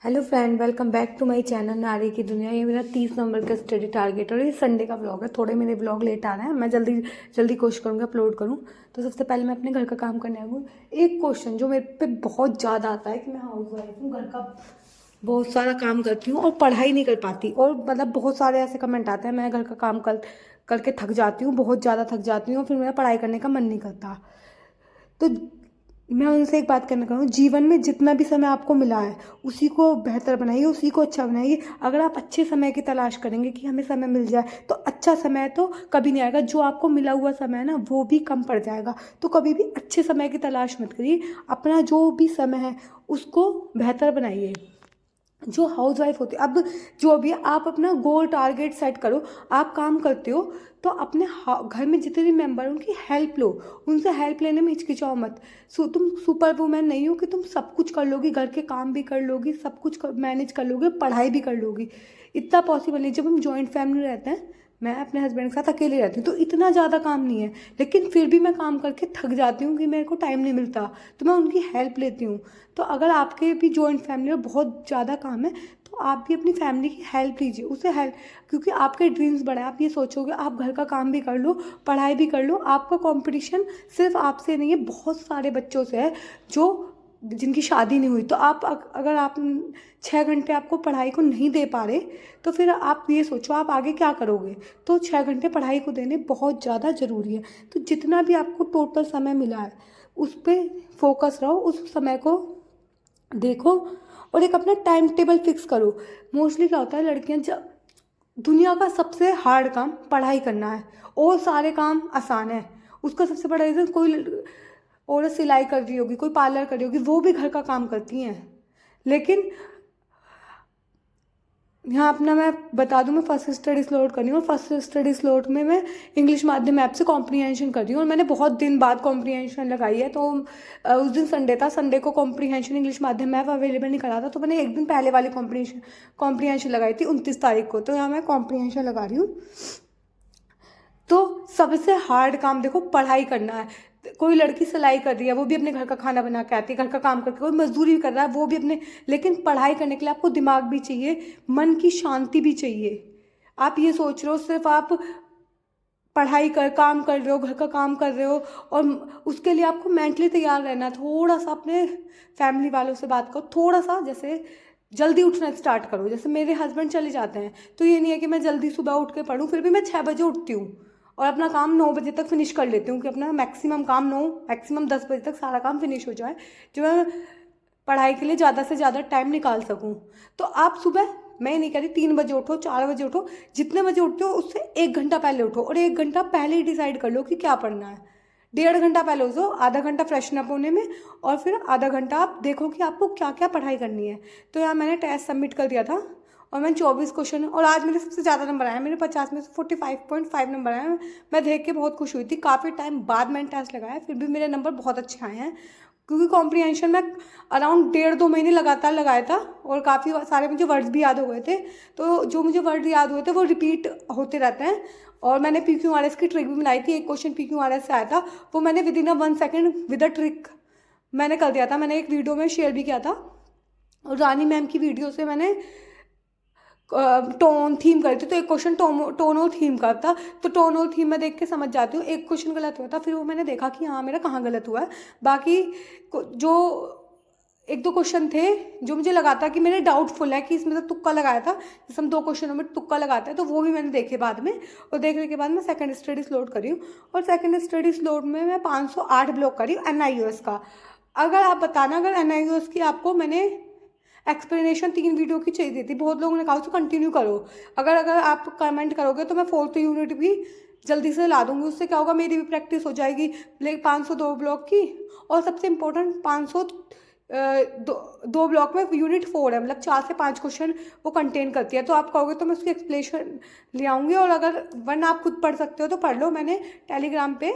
Hello friend, welcome back to my channel नारी की दुनिया। ये मेरा 30 नंबर का स्टडी टारगेट और ये संडे का व्लॉग है। थोड़े मेरे व्लॉग लेट आ रहे हैं, मैं जल्दी जल्दी कोशिश करूँगी अपलोड करूँ। तो सबसे पहले मैं अपने घर का काम करने आऊँ। एक क्वेश्चन जो मेरे पे बहुत ज़्यादा आता है कि मैं हाउस वाइफ हूँ, घर का बहुत सारा काम करती हूँ और पढ़ाई नहीं कर पाती। और मतलब बहुत सारे ऐसे कमेंट आते हैं, मैं घर का काम करके थक जाती हूँ, बहुत ज़्यादा थक जाती हूँ, फिर मेरा पढ़ाई करने का मन नहीं करता। तो मैं उनसे एक बात करना चाहूँ, जीवन में जितना भी समय आपको मिला है उसी को बेहतर बनाइए, उसी को अच्छा बनाइए। अगर आप अच्छे समय की तलाश करेंगे कि हमें समय मिल जाए, तो अच्छा समय तो कभी नहीं आएगा। जो आपको मिला हुआ समय है ना, वो भी कम पड़ जाएगा। तो कभी भी अच्छे समय की तलाश मत करिए, अपना जो भी समय है उसको बेहतर बनाइए। जो हाउस वाइफ होती है, अब जो भी है, आप अपना गोल टारगेट सेट करो। आप काम करते हो तो अपने घर में जितने भी मेंबर हैं उनकी हेल्प लो, उनसे हेल्प लेने में हिचकिचाओ मत। तुम सुपर वुमेन नहीं हो कि तुम सब कुछ कर लोगी, घर के काम भी कर लोगी, सब कुछ मैनेज कर लोगी, पढ़ाई भी कर लोगी। इतना पॉसिबल नहीं। जब हम जॉइंट फैमिली रहते हैं, मैं अपने हस्बैंड के साथ अकेले रहती हूँ, तो इतना ज़्यादा काम नहीं है, लेकिन फिर भी मैं काम करके थक जाती हूँ कि मेरे को टाइम नहीं मिलता, तो मैं उनकी हेल्प लेती हूँ। तो अगर आपके भी जॉइंट फैमिली में बहुत ज़्यादा काम है, तो आप भी अपनी फैमिली की हेल्प लीजिए, उसे हेल्प। क्योंकि आपके ड्रीम्स बड़े हैं, आप ये सोचोगे आप घर का काम भी कर लो, पढ़ाई भी कर लो। आपका कंपटीशन सिर्फ आपसे नहीं है, बहुत सारे बच्चों से है जो जिनकी शादी नहीं हुई। तो आप अगर आप 6 घंटे आपको पढ़ाई को नहीं दे पा रहे, तो फिर आप ये सोचो आप आगे क्या करोगे। तो 6 घंटे पढ़ाई को देने बहुत ज़्यादा ज़रूरी है। तो जितना भी आपको टोटल समय मिला है उस पर फोकस रहो, उस समय को देखो और एक अपना टाइम टेबल फिक्स करो। मोस्टली क्या होता है, लड़कियां जब दुनिया का सबसे हार्ड काम पढ़ाई करना है और सारे काम आसान है। उसका सबसे बड़ा रीज़न, कोई औरत सिलाई कर रही होगी, कोई पार्लर कर रही होगी, वो भी घर का काम करती हैं। लेकिन यहाँ अपना मैं बता दूँ, मैं फर्स्ट स्टडी स्लॉट कर रही हूँ और फर्स्ट स्टडी स्लॉट में मैं इंग्लिश माध्यम ऐप से कॉम्प्रीहेंशन कर रही हूँ और मैंने बहुत दिन बाद कॉम्प्रीहेंशन लगाई है। तो उस दिन संडे था, संडे को कॉम्प्रीहेंशन इंग्लिश माध्यम ऐप अवेलेबल नहीं करा था, तो मैंने एक दिन पहले वाली कॉम्प्रीहेंशन लगाई थी 29 तारीख को। तो यहाँ मैं कॉम्प्रीहेंशन लगा रही हूँ। तो सबसे हार्ड काम देखो पढ़ाई करना है। कोई लड़की सिलाई कर रही है, वो भी अपने घर का खाना बना के आती है, घर का काम करके, कोई मजदूरी भी कर रहा है, वो भी अपने। लेकिन पढ़ाई करने के लिए आपको दिमाग भी चाहिए, मन की शांति भी चाहिए। आप ये सोच रहे हो सिर्फ आप पढ़ाई कर काम कर रहे हो, घर का काम कर रहे हो, और उसके लिए आपको मेंटली तैयार रहना है। थोड़ा सा अपने फैमिली वालों से बात करो, थोड़ा सा जैसे जल्दी उठना स्टार्ट करो। जैसे मेरे हस्बैंड चले जाते हैं, तो ये नहीं है कि मैं जल्दी सुबह उठ के पढूं, फिर भी मैं 6 बजे उठती हूँ और अपना काम 9 बजे तक फिनिश कर लेती हूँ कि अपना मैक्सिमम काम 9 मैक्सिमम 10 बजे तक सारा काम फिनिश हो जाए, जो मैं पढ़ाई के लिए ज़्यादा से ज़्यादा टाइम निकाल सकूँ। तो आप सुबह, मैं नहीं कह रही 3 बजे उठो, 4 बजे उठो, जितने बजे उठते हो उससे 1 घंटा पहले उठो और 1 घंटा पहले ही डिसाइड कर लो कि क्या पढ़ना है। 1.5 घंटा पहले उठो, आधा घंटा फ्रेशन अप होने में, और फिर आधा घंटा आप देखो कि आपको क्या क्या पढ़ाई करनी है। तो यार मैंने टेस्ट सबमिट कर दिया था और मैंने 24 क्वेश्चन, और आज मेरे सबसे ज़्यादा नंबर आए, मेरे 50 में से 45.5 नंबर आए। मैं देख के बहुत खुश हुई थी, काफ़ी टाइम बाद मैंने टेस्ट लगाया, फिर भी मेरे नंबर बहुत अच्छे आए हैं। क्योंकि कॉम्प्रीहेंशन में अराउंड 1.5-2 महीने लगातार लगाया था और काफ़ी सारे मुझे वर्ड्स भी याद हो गए थे। तो जो मुझे वर्ड याद हुए थे वो रिपीट होते रहते हैं। और मैंने PQRS की ट्रिक भी बनाई थी, एक क्वेश्चन PQRS से आया था, वो मैंने with in a 1 second with a trick मैंने कर दिया था। मैंने एक वीडियो में शेयर भी किया था, और रानी मैम की वीडियो से मैंने टोन थीम करती हूँ। तो एक क्वेश्चन टोन और थीम का था, तो टोन और थीम में देख के समझ जाती हूँ। एक क्वेश्चन गलत हुआ था, फिर वो मैंने देखा कि हाँ मेरा कहाँ गलत हुआ है। बाकी जो 1-2 क्वेश्चन थे जो मुझे लगा था कि मेरे डाउटफुल है कि इसमें से तुक्का लगाया था, जैसे हम 2 क्वेश्चनों में तुक्का लगाते हैं, तो वो भी मैंने देखे बाद में। और देखने के बाद मैं सेकंड स्टडी स्लॉट करी हूँ, और सेकंड स्टडी स्लॉट में मैं 508 ब्लॉक करी हूँ NIOS का। अगर आप बताना, अगर NIOS की आपको मैंने एक्सप्लेनेशन 3 वीडियो की चाहिए थी, बहुत लोगों ने कहा उसको कंटिन्यू करो। अगर अगर आप कमेंट करोगे तो मैं 4th यूनिट भी जल्दी से ला दूंगी, उससे क्या होगा मेरी भी प्रैक्टिस हो जाएगी। लेकिन 502 ब्लॉक की, और सबसे इम्पोर्टेंट 500 दो ब्लॉक में यूनिट 4 है, मतलब 4 से 5 क्वेश्चन वो कंटेन करती है। तो आप कहोगे तो मैं उसकी एक्सप्लेनेशन ले आऊँगी, और अगर वरना आप खुद पढ़ सकते हो तो पढ़ लो। मैंने टेलीग्राम पे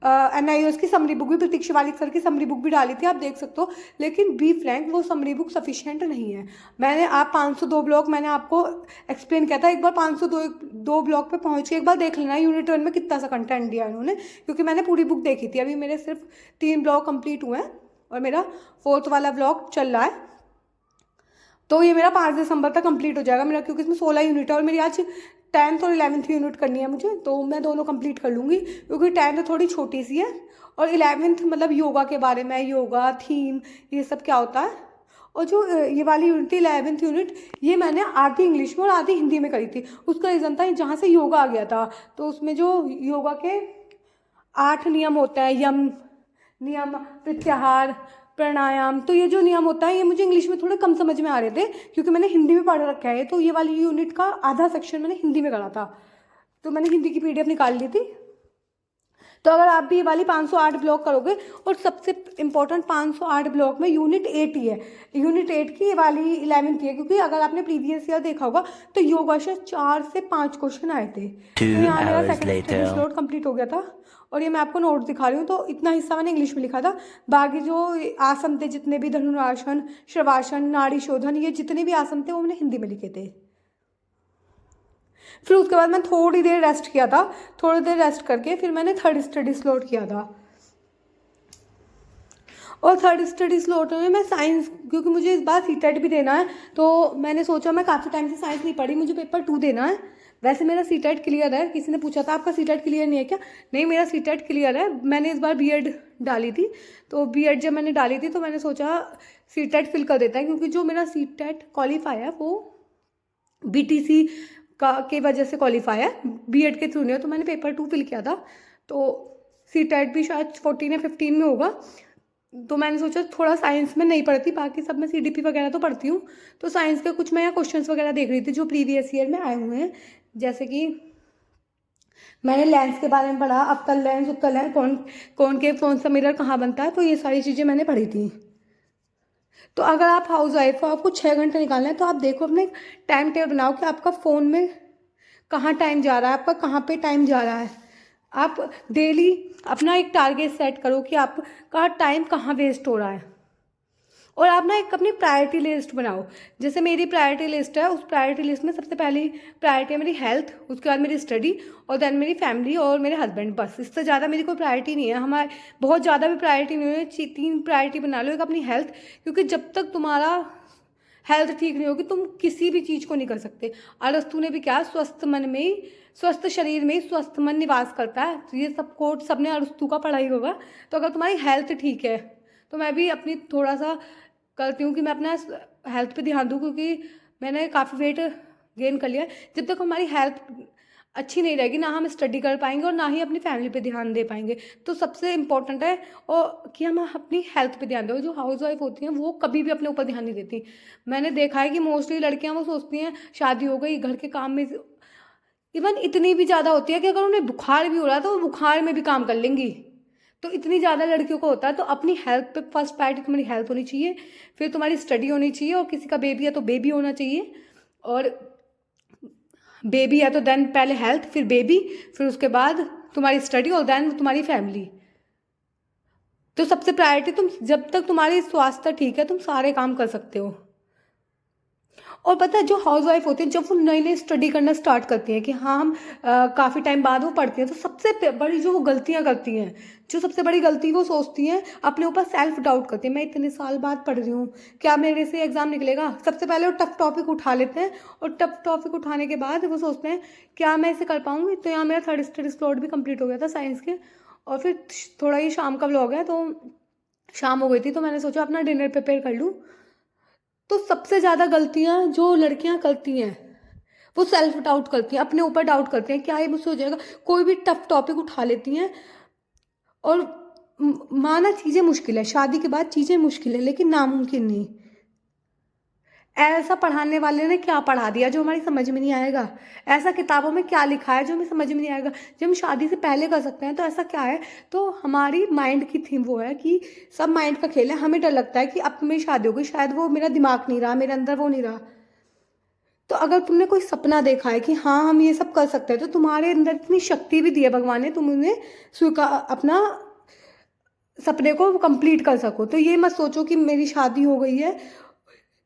NIOS की समरी बुक भी, प्रतीक शिवालिक सर की समरी बुक भी डाली थी, आप देख सकते हो। लेकिन बी फ्रैंक, वो समरी बुक सफिशिएंट नहीं है। मैंने आप 502 ब्लॉक मैंने आपको एक्सप्लेन किया था, एक बार 502 ब्लॉक पे पहुंच के एक बार देख लेना यूनिट 1 में कितना सा कंटेंट दिया इन्होंने, क्योंकि मैंने पूरी बुक देखी थी। अभी मेरे सिर्फ 3 ब्लॉक कंप्लीट हुए हैं और मेरा 4th वाला ब्लॉक चल रहा है। तो ये मेरा 5 दिसंबर तक कंप्लीट हो जाएगा मेरा, क्योंकि इसमें 16 यूनिट है और मेरी आज 10th और 11th यूनिट करनी है मुझे, तो मैं दोनों कंप्लीट कर लूँगी, क्योंकि 10th थोड़ी छोटी सी है और 11th मतलब योगा के बारे में, योगा थीम ये सब क्या होता है। और जो ये वाली यूनिट थी 11th यूनिट, ये मैंने आधी इंग्लिश में और आधी हिंदी में करी थी। उसका रीज़न था जहाँ से योगा आ गया था, तो उसमें जो योगा के 8 नियम होते हैं, यम नियम, प्रत्याहार, प्राणायाम, तो ये जो नियम होता है ये मुझे इंग्लिश में थोड़े कम समझ में आ रहे थे, क्योंकि मैंने हिंदी में पढ़ रखा है। तो ये वाली यूनिट का आधा सेक्शन मैंने हिंदी में करा था, तो मैंने हिंदी की PDF निकाल ली थी। तो अगर आप भी ये वाली 508 ब्लॉक करोगे, और सबसे इम्पोर्टेंट 508 ब्लॉक में यूनिट 8 ही है, यूनिट 8 की ये वाली 11th है, क्योंकि अगर आपने प्रीवियस ईयर देखा होगा तो योगा से 4 से 5 क्वेश्चन आए थे। तो यहाँ मेरा सेकंड स्लॉट कंप्लीट हो गया था, और ये मैं आपको नोट दिखा रही हूँ। तो इतना हिस्सा मैंने इंग्लिश में लिखा था, बाकी जो आसन थे जितने भी, धनुरासन, शवासन, नाड़ी शोधन, ये जितने भी आसन थे वो मैंने हिंदी में लिखे थे। फिर उसके बाद मैं थोड़ी देर रेस्ट किया था, थोड़ी देर रेस्ट करके फिर मैंने थर्ड स्टडी स्लॉट किया था। और थर्ड स्टडी स्लॉट में मैं साइंस, क्योंकि मुझे इस बार CTET भी देना है, तो मैंने सोचा मैं काफ़ी टाइम से साइंस नहीं पढ़ी, मुझे पेपर 2 देना है। वैसे मेरा CTET क्लियर है, किसी ने पूछा था आपका CTET क्लियर नहीं है क्या? नहीं, मेरा CTET क्लियर है। मैंने इस बार B.Ed डाली थी, तो B.Ed जब मैंने डाली थी तो मैंने सोचा CTET फिल कर देता है, क्योंकि जो मेरा CTET क्वालिफाई है वो BTC के वजह से क्वालिफाई है, B.Ed के थ्रू नहीं है। तो मैंने पेपर 2 फिल किया था, तो CTET भी शायद 14 या 15 में होगा। तो मैंने सोचा थोड़ा साइंस में नहीं पढ़ती, बाकी सब मैं CDP वगैरह तो पढ़ती हूँ, तो साइंस के कुछ मैं यहाँ क्वेश्चंस वगैरह देख रही थी जो प्रीवियस ईयर में आए हुए हैं। जैसे कि मैंने लेंस के बारे में पढ़ा, अवतल लेंस, उत्तल लेंस, कौन सा मिरर कहाँ बनता है, तो ये सारी चीज़ें मैंने पढ़ी थी। तो अगर आप हाउस वाइफ हो, आपको 6 घंटे निकालना है, तो आप देखो अपने टाइम टेबल बनाओ कि आपका फ़ोन में कहाँ टाइम जा रहा है, आपका कहाँ पे टाइम जा रहा है। आप डेली अपना एक टारगेट सेट करो कि आपका टाइम कहाँ वेस्ट हो रहा है, और आप ना एक अपनी प्रायोरिटी लिस्ट बनाओ। जैसे मेरी प्रायोरिटी लिस्ट है, उस प्रायोरिटी लिस्ट में सबसे पहली प्रायोरिटी है मेरी हेल्थ, उसके बाद मेरी स्टडी, और देन मेरी फैमिली और मेरे हस्बैंड। बस इससे ज़्यादा मेरी कोई प्रायोरिटी नहीं है। हमारे बहुत ज़्यादा भी प्रायोरिटी नहीं है, 3 प्रायोरिटी बना लो। एक अपनी हेल्थ, क्योंकि जब तक तुम्हारा हेल्थ ठीक नहीं होगी तुम किसी भी चीज़ को नहीं कर सकते। अरस्तु ने भी क्या, स्वस्थ मन में ही, स्वस्थ शरीर में ही स्वस्थ मन निवास करता है। तो ये सब कोट सबने अरस्तु का पढ़ा ही होगा। तो अगर तुम्हारी हेल्थ ठीक है, तो मैं भी अपनी थोड़ा सा करती हूँ कि मैं अपना हेल्थ पे ध्यान दूँ, क्योंकि मैंने काफ़ी वेट गेन कर लिया है। जब तक हमारी हेल्थ अच्छी नहीं रहेगी, ना हम स्टडी कर पाएंगे और ना ही अपनी फैमिली पे ध्यान दे पाएंगे। तो सबसे इम्पोर्टेंट है और कि हम अपनी हेल्थ पे ध्यान दें। जो हाउस वाइफ होती हैं वो कभी भी अपने ऊपर ध्यान नहीं देती। मैंने देखा है कि मोस्टली लड़कियां वो सोचती हैं शादी हो गई, घर के काम में इवन इतनी भी ज़्यादा होती है कि अगर उन्हें बुखार भी हो रहा है तो वो बुखार में भी काम कर लेंगी। तो इतनी ज़्यादा लड़कियों को होता है। तो अपनी हेल्थ पे फर्स्ट प्रायोरिटी तुम्हारी हेल्थ होनी चाहिए, फिर तुम्हारी स्टडी होनी चाहिए, और किसी का बेबी है तो बेबी होना चाहिए, और बेबी है तो देन पहले हेल्थ, फिर बेबी, फिर उसके बाद तुम्हारी स्टडी, और देन तुम्हारी फैमिली। तो सबसे प्रायोरिटी, तुम जब तक तुम्हारी स्वास्थ्य ठीक है तुम सारे काम कर सकते हो। और पता है जो हाउस वाइफ होती है, जब वो नई नई स्टडी करना स्टार्ट करती हैं कि हाँ हम काफ़ी टाइम बाद वो पढ़ती हैं, तो सबसे बड़ी जो वो गलतियाँ करती हैं, जो सबसे बड़ी गलती वो सोचती हैं, अपने ऊपर सेल्फ डाउट करती हैं, मैं इतने साल बाद पढ़ रही हूँ, क्या मेरे से एग्ज़ाम निकलेगा। सबसे पहले वो टफ टॉपिक उठा लेते हैं, और टफ टॉपिक उठाने के बाद वो सोचते हैं क्या मैं इसे कर पाऊँगी। तो यहाँ मेरा थर्ड स्टडी स्लॉट भी कंप्लीट हो गया था साइंस के। और फिर थोड़ा ये शाम का व्लॉग है, तो शाम हो गई थी, तो मैंने सोचा अपना डिनर प्रिपेयर कर लूँ। तो सबसे ज़्यादा गलतियाँ जो लड़कियाँ करती हैं वो सेल्फ डाउट करती हैं, अपने ऊपर डाउट करती हैं, क्या ये मुझसे हो जाएगा। कोई भी टफ टॉपिक उठा लेती हैं, और माना चीज़ें मुश्किल है, शादी के बाद चीज़ें मुश्किल है, लेकिन नामुमकिन नहीं। ऐसा पढ़ाने वाले ने क्या पढ़ा दिया जो हमारी समझ में नहीं आएगा, ऐसा किताबों में क्या लिखा है जो हमें समझ में नहीं आएगा, जब हम शादी से पहले कर सकते हैं। तो ऐसा क्या है, तो हमारी माइंड की थीम वो है कि सब माइंड का खेल है। हमें डर लगता है कि अब मेरी शादी हो गई, शायद वो मेरा दिमाग नहीं रहा, मेरे अंदर वो नहीं रहा। तो अगर तुमने कोई सपना देखा है कि हाँ हम ये सब कर सकते हैं, तो तुम्हारे अंदर इतनी शक्ति भी दी है भगवान ने, तुम उन्हें स्वीकार, अपना सपने को कंप्लीट कर सको। तो ये मत सोचो कि मेरी शादी हो गई है,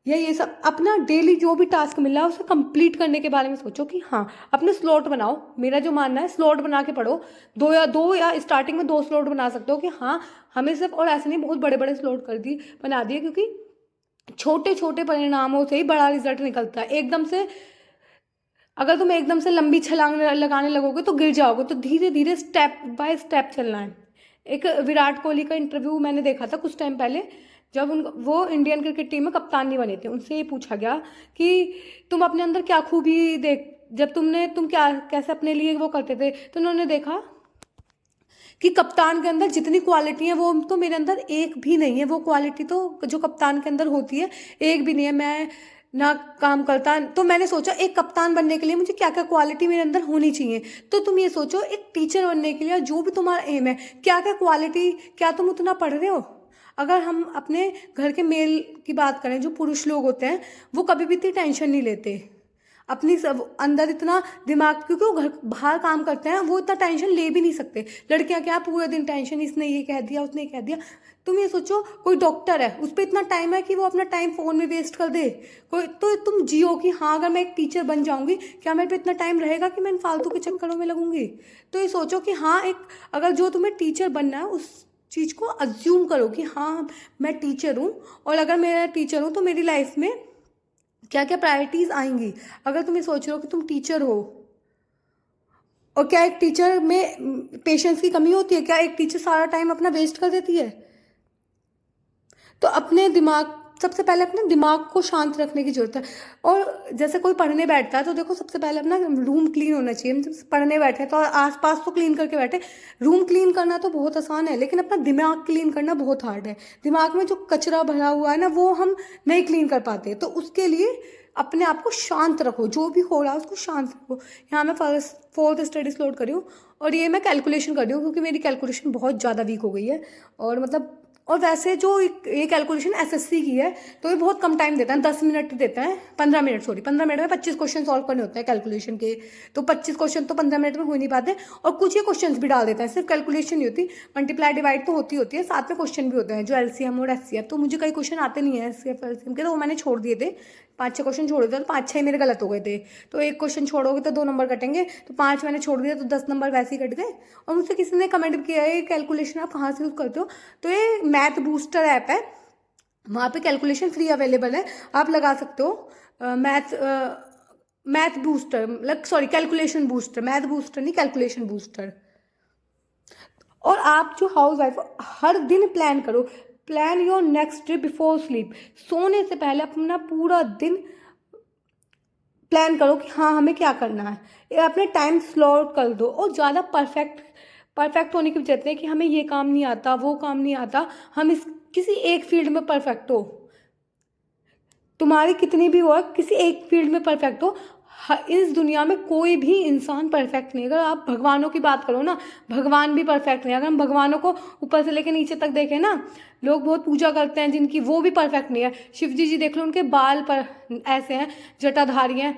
या ये सब अपना डेली जो भी टास्क मिल रहा है उसे कंप्लीट करने के बारे में सोचो कि हाँ अपने स्लॉट बनाओ। मेरा जो मानना है स्लॉट बना के पढ़ो, दो या स्टार्टिंग में 2 स्लॉट बना सकते हो कि हाँ हमें सिर्फ, और ऐसे नहीं बहुत बड़े बड़े स्लॉट बना दिए, क्योंकि छोटे छोटे परिणामों से ही बड़ा रिजल्ट निकलता है। एकदम से अगर तुम एकदम से लंबी छलांग लगाने लगोगे तो गिर जाओगे। तो धीरे धीरे स्टेप बाय स्टेप चलना है। एक विराट कोहली का इंटरव्यू मैंने देखा था कुछ टाइम पहले, जब वो इंडियन क्रिकेट टीम में कप्तान नहीं बने थे। उनसे ये पूछा गया कि तुम अपने अंदर क्या खूबी देख, जब तुम क्या कैसे अपने लिए वो करते थे, तो उन्होंने देखा कि कप्तान के अंदर जितनी क्वालिटी है वो तो मेरे अंदर एक भी नहीं है। वो क्वालिटी तो जो कप्तान के अंदर होती है एक भी नहीं है। मैं ना काम करता, तो मैंने सोचा एक कप्तान बनने के लिए मुझे क्या क्या क्वालिटी मेरे अंदर होनी चाहिए। तो तुम ये सोचो एक टीचर बनने के लिए जो भी तुम्हारा एम है, क्या क्या क्वालिटी, क्या तुम उतना पढ़ रहे हो। अगर हम अपने घर के मेल की बात करें, जो पुरुष लोग होते हैं वो कभी भी इतनी टेंशन नहीं लेते अपनी सब अंदर इतना दिमाग, क्योंकि वो घर बाहर काम करते हैं, वो इतना टेंशन ले भी नहीं सकते। लड़कियां क्या पूरे दिन टेंशन, इसने ये कह दिया उसने कह दिया। तुम ये सोचो कोई डॉक्टर है, उस पर इतना टाइम है कि वो अपना टाइम फ़ोन में वेस्ट कर दे। कोई तो तुम जियो कि हाँ अगर मैं एक टीचर बन जाऊंगी, क्या मेरे पे इतना टाइम रहेगा कि मैं इन फालतू के चक्करों में लगूंगी। तो ये सोचो कि हाँ एक अगर जो तुम्हें टीचर बनना है उस चीज़ को अज्यूम करो कि हाँ मैं टीचर हूँ, और अगर मैं टीचर हूँ तो मेरी लाइफ में क्या क्या प्रायोरिटीज़ आएंगी। अगर तुम ये सोच रहे हो कि तुम टीचर हो, और क्या एक टीचर में पेशेंस की कमी होती है, क्या एक टीचर सारा टाइम अपना वेस्ट कर देती है। तो अपने दिमाग, सबसे पहले अपने दिमाग को शांत रखने की जरूरत है। और जैसे कोई पढ़ने बैठता है तो देखो सबसे पहले अपना रूम क्लीन होना चाहिए। हम जब पढ़ने बैठे हैं तो आसपास तो क्लीन करके बैठे। रूम क्लीन करना तो बहुत आसान है, लेकिन अपना दिमाग क्लीन करना बहुत हार्ड है। दिमाग में जो कचरा भरा हुआ है ना वो हम नहीं क्लीन कर पाते। तो उसके लिए अपने आप को शांत रखो, जो भी हो रहा है उसको शांत रखो। यहाँ मैं फोर्थ स्टडीज लोड करी हूँ, और ये मैं कैलकुलेशन कर रही हूँ क्योंकि मेरी कैलकुलेशन बहुत ज़्यादा वीक हो गई है। और मतलब, और वैसे जो ये कैलकुलेशन एसएससी की है तो ये बहुत कम टाइम देता है, 10 मिनट देता है, 15 मिनट, सॉरी 15 मिनट में 25 क्वेश्चन सॉल्व करने होते हैं कैलकुलेशन के। तो 25 क्वेश्चन तो 15 मिनट में हो नहीं पाते। और कुछ ये क्वेश्चन भी डाल देता है, सिर्फ कैलकुलेशन नहीं होती, मल्टीप्लाई डिवाइड तो होती है, साथ में क्वेश्चन भी होते हैं जो एलसीएम और एचसीएफ। तो मुझे कई क्वेश्चन आते नहीं है एचसीएफ एलसीएम के, तो वो मैंने छोड़ दिए थे। 5-6 क्वेश्चन छोड़े थे, तो 5-6 मेरे गलत हो गए थे। तो एक क्वेश्चन छोड़ोगे तो 2 नंबर कटेंगे, तो 5 मैंने छोड़ दिया तो 10 नंबर वैसे ही कट गए। और मुझसे किसी ने कमेंट भी किया है ये कैलकुलेशन आप कहाँ से यूज़ करते हो। तो ये मैथ बूस्टर ऐप है, वहाँ पे कैलकुलेशन फ्री अवेलेबल है, आप लगा सकते हो। मैथ बूस्टर, मतलब sorry calculation booster, math booster नहीं कैलकुलेशन बूस्टर। और आप जो हाउस वाइफ हर दिन प्लान करो, plan your next day before sleep. सोने से पहले अपना पूरा दिन प्लान करो कि हाँ हमें क्या करना है, ये अपने टाइम स्लॉट कर दो। और ज़्यादा परफेक्ट होने की वजह से कि हमें ये काम नहीं आता वो काम नहीं आता, हम इस किसी एक फील्ड में परफेक्ट हो, तुम्हारी कितनी भी वर्क किसी एक फील्ड में परफेक्ट हो। इस दुनिया में कोई भी इंसान परफेक्ट नहीं। अगर आप भगवानों की बात करो ना, भगवान भी परफेक्ट नहीं। अगर हम भगवानों को ऊपर से लेकर नीचे तक देखें ना, लोग बहुत पूजा करते हैं जिनकी, वो भी परफेक्ट नहीं है। शिव जी देख लो, उनके बाल पर ऐसे हैं, जटाधारी हैं,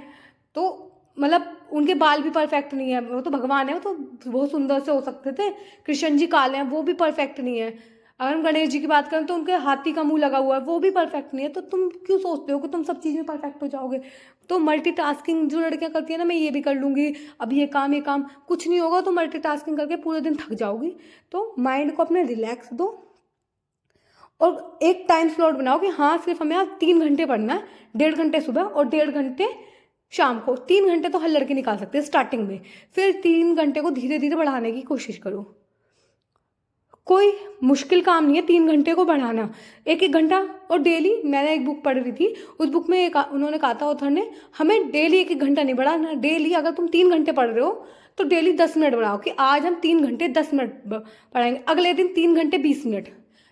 तो मतलब उनके बाल भी परफेक्ट नहीं है। वो तो भगवान है, वो तो बहुत सुंदर से हो सकते थे। कृष्ण जी काले हैं, वो भी परफेक्ट नहीं है। अगर हम गणेश जी की बात करें तो उनके हाथी का मुंह लगा हुआ है, वो भी परफेक्ट नहीं है। तो तुम क्यों सोचते हो कि तुम सब चीज़ में परफेक्ट हो जाओगे। तो मल्टीटास्किंग जो लड़कियां करती है ना, मैं ये भी कर लूँगी, अब ये काम, कुछ नहीं होगा। तो मल्टीटास्किंग करके पूरे दिन थक जाओगी। तो माइंड को अपने रिलैक्स दो, और एक टाइम स्लॉट बनाओ कि हाँ सिर्फ हमें आज 3 घंटे पढ़ना है, 1.5 घंटे सुबह और 1.5 घंटे शाम को। 3 घंटे तो हर लड़के निकाल सकते हैं स्टार्टिंग में, फिर 3 घंटे को धीरे धीरे बढ़ाने की कोशिश करो। कोई मुश्किल काम नहीं है 3 घंटे को बढ़ाना, 1-1 घंटा। और डेली, मैंने एक बुक पढ़ रही थी, उस बुक में उन्होंने कहा था ऑथर ने, हमें डेली 1-1 घंटा नहीं बढ़ाना। डेली अगर तुम 3 घंटे पढ़ रहे हो तो डेली 10 मिनट बढ़ाओ, कि आज हम 3 घंटे 10 मिनट पढ़ाएंगे, अगले दिन 3 घंटे 20 मिनट,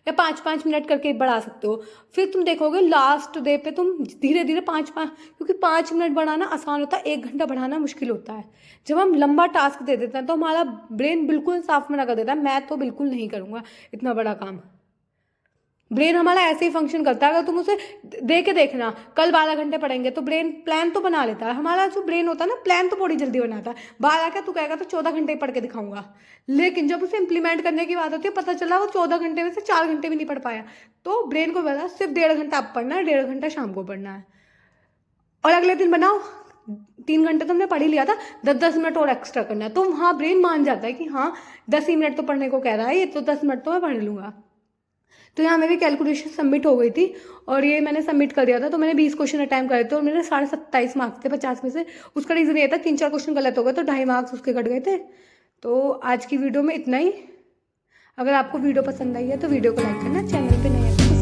या 5-5 मिनट करके बढ़ा सकते हो। फिर तुम देखोगे लास्ट डे पे तुम धीरे धीरे 5-5, क्योंकि 5 मिनट बढ़ाना आसान होता है, 1 घंटा बढ़ाना मुश्किल होता है। जब हम लंबा टास्क दे देते हैं तो हमारा ब्रेन बिल्कुल साफ मना कर देता है, मैं तो बिल्कुल नहीं करूँगा इतना बड़ा काम। ब्रेन हमारा ऐसे ही फंक्शन करता है। अगर तुम उसे दे के देखना कल 12 घंटे पढ़ेंगे, तो ब्रेन प्लान तो बना लेता है। हमारा जो ब्रेन होता है ना, प्लान तो बड़ी जल्दी बनाता है। 12 क्या तू कहेगा तो 14 घंटे पढ़ के दिखाऊंगा, लेकिन जब उसे इंप्लीमेंट करने की बात होती है, पता चला वो 14 घंटे में से 4 घंटे भी नहीं पढ़ पाया। तो ब्रेन को पता सिर्फ 1.5 घंटा अब पढ़ना है, 1.5 घंटा शाम को पढ़ना है। और अगले दिन बनाओ 3 घंटे तो हमने पढ़ ही लिया था, 10-10 मिनट और एक्स्ट्रा करना है। तो हाँ ब्रेन मान जाता है कि हाँ 10 ही मिनट तो पढ़ने को कह रहा है ये, तो 10 मिनट तो मैं पढ़ लूँगा। तो यहाँ मेरी कैलकुलेशन सबमिट हो गई थी और ये मैंने सबमिट कर दिया था। तो मैंने 20 क्वेश्चन अटैम्प्ट करे थे और मेरे 27.5 मार्क्स थे 50 में से। उसका रीज़न ये था 3-4 क्वेश्चन गलत हो गए तो 2.5 मार्क्स उसके कट गए थे। तो आज की वीडियो में इतना ही। अगर आपको वीडियो पसंद आई है तो वीडियो को लाइक करना, चैनल पे नए हैं तो